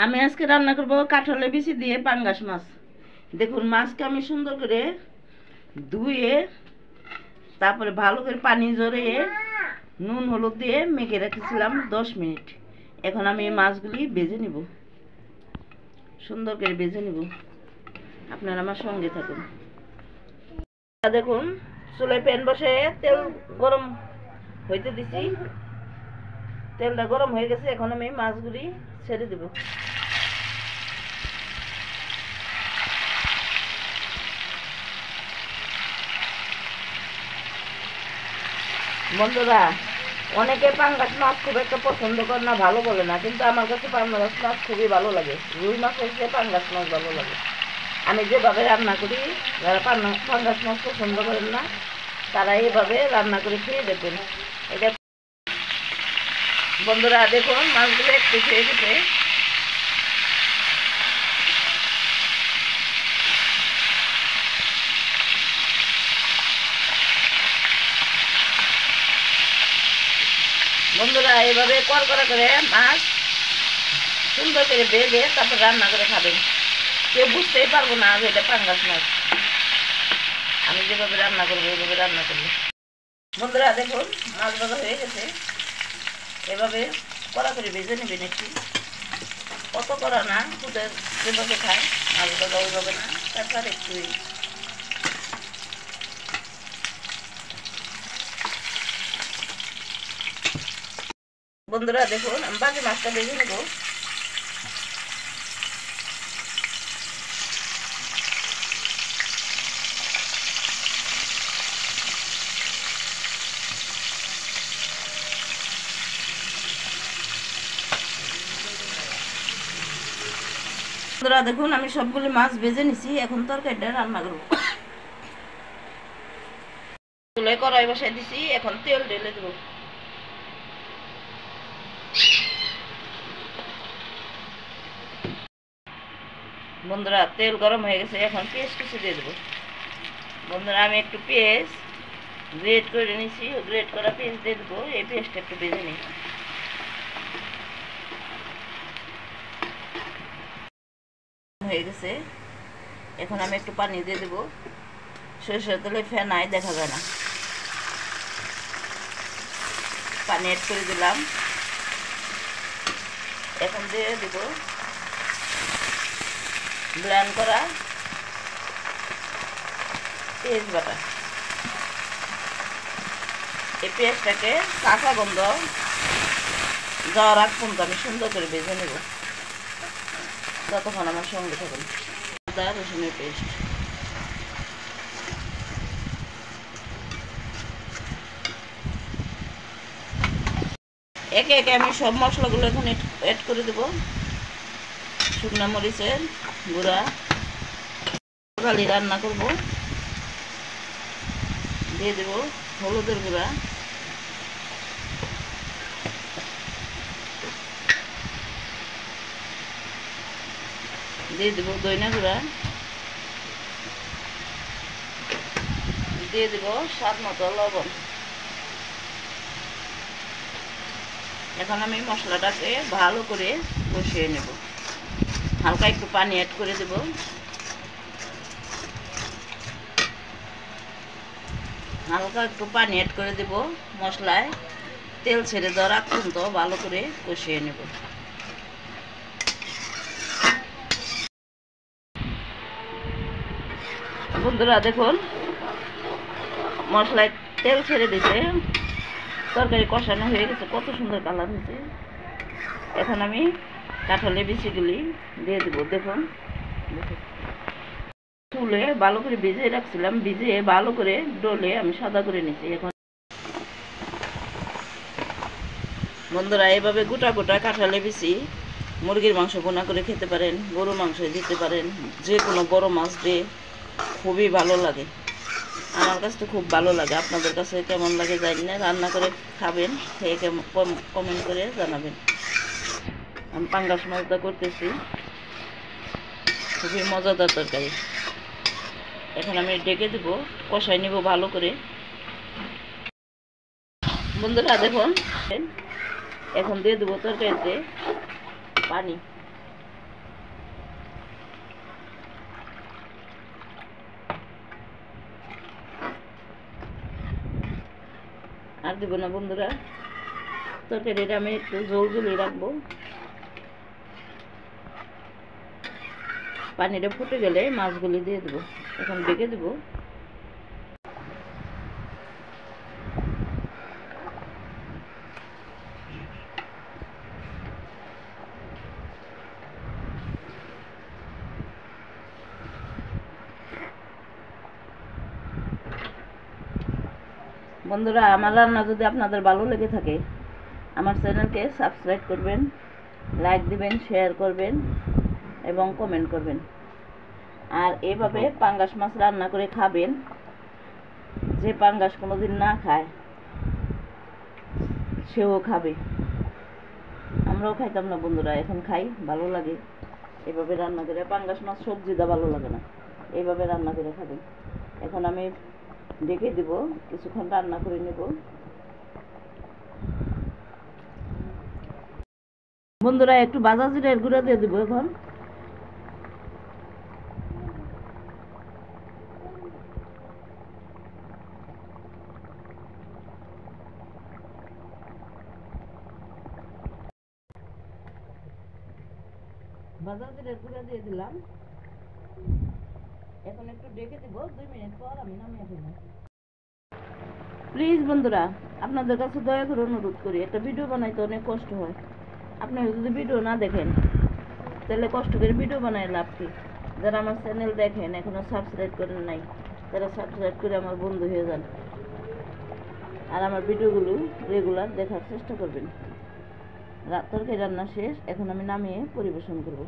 আমি আজকে রান্না করব কাঁঠালের বিচি দিয়ে পাঙ্গাস মাছ। দেখুন মাছকে আমি সুন্দর করে ধুয়ে তারপরে ভালো করে পানি ঝরিয়ে নুন হলুদ দিয়ে মেখে রেখেছিলাম 10 মিনিট। এখন আমি এই মাছগুলি ভেজে নিব, সুন্দর করে ভেজে নিব। আপনারা আমার সঙ্গে থাকুন। দেখুন চুলায় প্যান বসে তেল গরম হইতে দিছি, তেলটা গরম হয়ে গেছে। এখন আমি মাছগুলি ছেড়ে দেব। বন্ধুরা, অনেকে পাঙ্গাস মাছ খুব একটা পছন্দ করে না, ভালো বলে না, কিন্তু আমার কাছে পাঙ্গাস মাছ খুবই ভালো লাগে। রুই মাছের চেয়ে পাঙ্গাস মাছ ভালো লাগে। আমি যেভাবে রান্না করি, যারা পাঙ্গাস মাছ পছন্দ করেন না তারা এইভাবে রান্না করে খেয়ে দেখবেন। এটা বন্ধুরা দেখুন মাছগুলো একটু খেয়ে গেছে। বন্ধুরা এইভাবে কড়কড়া করে মাছ সুন্দর করে ভেজে তারপর রান্না করে খাবেন। কেউ বুঝতেই পারবো না যে এটা পাঙ্গাস মাছ। আমি যেভাবে রান্না করবো এইভাবে রান্না করবো। বন্ধুরা দেখুন মাছ ভাজা হয়ে গেছে। এভাবে কড়া করে ভেজে নেবেন একটু, কত করা না, খুদের যেভাবে খায় মাছ ভাজা ওইভাবে না, তারপর একটু বন্ধুরা দেখুন আমি বাকি মাছটা ভেজে নেব। বন্ধুরা দেখুন আমি সবগুলি মাছ ভেজে নিছি। এখন তরকারিটা রান্না করব। চুলায় কড়াই বসাই দিছি, এখন তেল ঢেলে দেব। বন্ধুরা তেল গরম হয়ে গেছে, এখন পেঁয়াজ কুচি দিয়ে দেবো। বন্ধুরা আমি একটু পেঁয়াজ গ্রেট করে নিছি, গ্রেট করা পেঁয়াজ দিয়ে দেবো। এই পেঁয়াজটা একটু ভেজে নিই। হয়ে গেছে, এখন আমি একটু পানি দিয়ে দেবো। সরষের তেলে ফেনায় দেখা যায় না। পানি অ্যাড করে দিলাম। এখন দিয়ে দেব ব্লেন্ড করা পেঁয়াজ বাটা। এই পেঁয়াজটাকে কাঁচা গন্ধ যাওয়ার আগ পর্যন্ত আমি সুন্দর করে ভেজে নেব। ততক্ষণ আমার সঙ্গে থাকুন। আদা রসুনের পেস্ট, একে একে আমি সব মশলাগুলো এখন অ্যাড করে দেব। শুকনো মরিচের গুঁড়া, তরকারি রান্না করব, দিয়ে দেব হলুদের গুঁড়া, দিয়ে দেব ধনিয়া গুঁড়া, দিয়ে দেব স্বাদ মতো লবণ। এখন আমি মশলাটাকে ভালো করে কষিয়ে নেব। হালকা একটু পানি অ্যাড করে দেব। হালকা একটু পানি অ্যাড করে দেব। মশলায় তেল ছেড়ে দেওয়ার আগ পর্যন্ত ভালো করে কষিয়ে নেব। বন্ধুরা দেখুন মশলায় তেল ছেড়ে দিতে তরকারি কষানো হয়ে গেছে, কত সুন্দর কালার হয়েছে। এখন আমি কাঁঠালের বিচিগুলি দিয়ে দেবো। দেখুন তুলে ভালো করে ভিজিয়ে রাখছিলাম, ভিজিয়ে ভালো করে ডলে আমি সাদা করে নিয়েছি। এখন বন্ধুরা এভাবে গোটা গোটা কাঁঠালের বিচি মুরগির মাংস বোনা করে খেতে পারেন, গরু মাংস দিতে পারেন, যে কোনো বড় মাছ দিয়ে খুবই ভালো লাগে। আমার কাছে তো খুব ভালো লাগে। আপনাদের কাছে কেমন লাগে জানি না। রান্না করে খাবেন, খেয়ে কমেন্ট করে জানাবেন। আমি পাঙ্গাস মাছটা করতেছি, খুবই মজাদার তরকারি। এখন আমি ডেকে দেব, কষাই নিব ভালো করে। বন্ধুরা দেখুন এখন দিয়ে দেবো তরকারিতে পানি। দেবো না বন্ধুরা, তরকারিটা আমি একটু ঝোল ঝুলিয়ে রাখবো। পানিটা ফুটে গেলে মাছগুলি দিয়ে দেবো। এখন ঢেকে দেবো। বন্ধুরা, আমার রান্না যদি আপনাদের ভালো লেগে থাকে, আমার চ্যানেলকে সাবস্ক্রাইব করবেন, লাইক দিবেন, শেয়ার করবেন এবং কমেন্ট করবেন। আর এভাবে পাঙ্গাস মাছ রান্না করে খাবেন। যে পাঙ্গাস কোনোদিন না খায় সেও খাবে। আমরাও খাইতাম না বন্ধুরা, এখন খাই, ভালো লাগে। এভাবে রান্না করে পাঙ্গাস মাছ সবজিটা ভালো লাগে না, এইভাবে রান্না করে খাবেন। এখন আমি ঢেকে দিব, কিছুক্ষণ রান্না করে নেব। বন্ধুরা, একটু ভাজা জিরার গুঁড়া দিয়ে দিব। এখন ভাজা জিরার গুঁড়া দিয়ে দিলাম। এখন একটু ঢেকে দিব, 2 মিনিট পর আমি নামিয়ে ফেলবো। প্লিজ বন্ধুরা, আপনাদের কাছে দয়া করে অনুরোধ করি, একটা ভিডিও বানাইতে অনেক কষ্ট হয়। আপনারা যদি ভিডিও না দেখেন তাহলে কষ্ট করে ভিডিও বানায় লাভ কি? যারা আমার চ্যানেল দেখেন এখনো সাবস্ক্রাইব করেন নাই, তারা সাবস্ক্রাইব করে আমার বন্ধু হয়ে যান আর আমার ভিডিওগুলো রেগুলার দেখার চেষ্টা করবেন। তরকারি রান্না শেষ, এখন আমি নামিয়ে পরিবেশন করব।